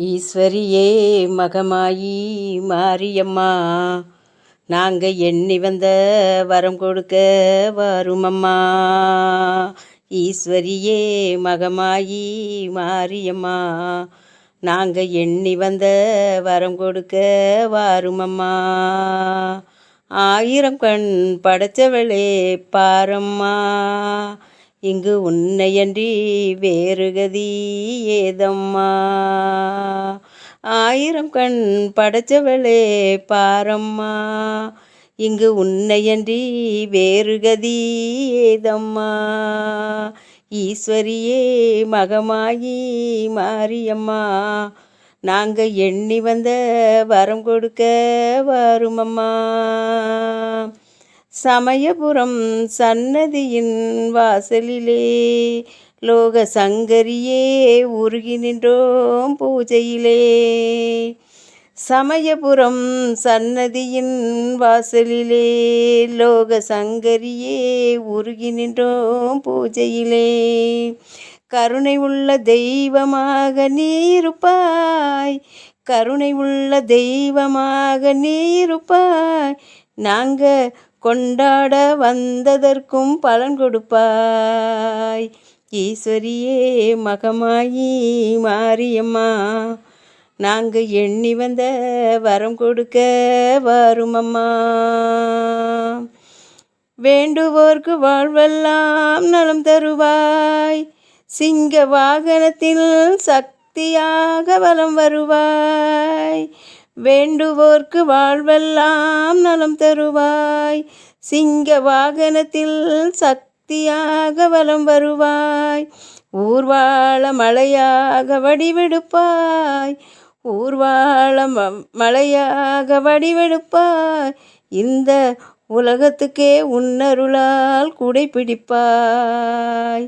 ஈஸ்வரியே மகமாயி மாரியம்மா, நாங்க எண்ணி வந்த வரம் கொடுக்க வருமம்மா. ஈஸ்வரியே மகமாயி மாரியம்மா, நாங்க எண்ணி வந்த வரம் கொடுக்க வருமம்மா. ஆயிரம் கண் படைச்சவளே பாரம்மா, இங்கு உன்னையன்றி வேறு கதி ஏதம்மா. ஆயிரம் கண் படைச்சவளே பாரம்மா, இங்கு உன்னையன்றி வேறு கதி ஏதம்மா. ஈஸ்வரியே மகமாயி மாரியம்மா, நாங்க எண்ணி வந்த வரம் கொடுக்க வருமம்மா. சமயபுரம் சன்னதியின் வாசலிலே லோக சங்கரியே உருகி நின்றோம் பூஜையிலே. சமயபுரம் சன்னதியின் வாசலிலே லோக சங்கரியே உருகி நின்றோம் பூஜையிலே. கருணை உள்ள தெய்வமாக நீருப்பாய், கருணை உள்ள தெய்வமாக நீருப்பாய், நாங்க கொண்டாட வந்ததற்கும் பலன் கொடுப்பாய். ஈஸ்வரியே மகமாயி மாரியம்மா, நாங்க எண்ணி வந்த வரம் கொடுக்க வருமம்மா. வேண்டுவோர்க்கு வாழ்வெல்லாம் நலம் தருவாய், சிங்க வாகனத்தில் சக்தியாக வலம் வருவாய். வேண்டுவோர்க்கு வாழ்வெல்லாம் நலம் தருவாய், சிங்க வாகனத்தில் சக்தியாக வலம் வருவாய். ஊர்வாழ மழையாக வடிவெடுப்பாய், ஊர்வாழ மழையாக வடிவெடுப்பாய், இந்த உலகத்துக்கே உன்னருளால் குடை பிடிப்பாய்.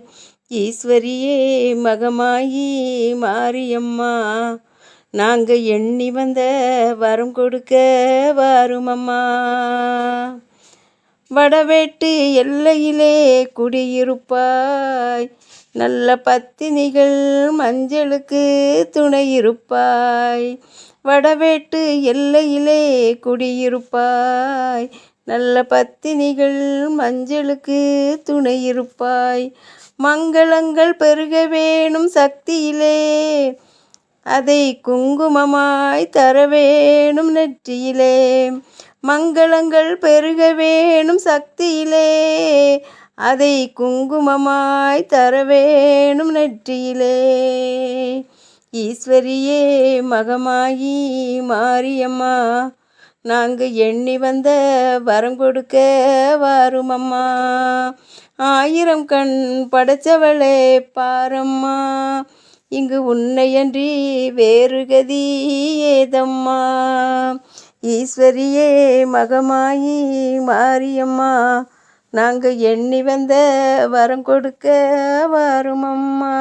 ஈஸ்வரியே மகமாயி மாரியம்மா, நாங்க எண்ணி வந்த வரம் கொடுக்க வருமம்மா. வடவேட்டு எல்லையிலே குடியிருப்பாய், நல்ல பத்தினிகள் மஞ்சளுக்கு துணையிருப்பாய். வடவேட்டு எல்லையிலே குடியிருப்பாய், நல்ல பத்தினிகள் மஞ்சளுக்கு துணையிருப்பாய். மங்களங்கள் பெருக வேணும் சக்தியிலே, அதை குங்குமமாய் தர வேணும் நெற்றியிலே. மங்களங்கள் பெருக வேணும் சக்தியிலே, அதை குங்குமமாய் தர வேணும் நெற்றியிலே. ஈஸ்வரியே மகமாயி மாரியம்மா, நாங்க எண்ணி வந்த வரம் கொடுக்க வருமம்மா. ஆயிரம் கண் படைச்சவளே பாரம்மா, இங்கு உன்னையன்றி வேறு கதி ஏதம்மா. ஈஸ்வரியே மகமாயி மாரியம்மா, நாங்க எண்ணி வந்த வரம் கொடுக்க வருமம்மா.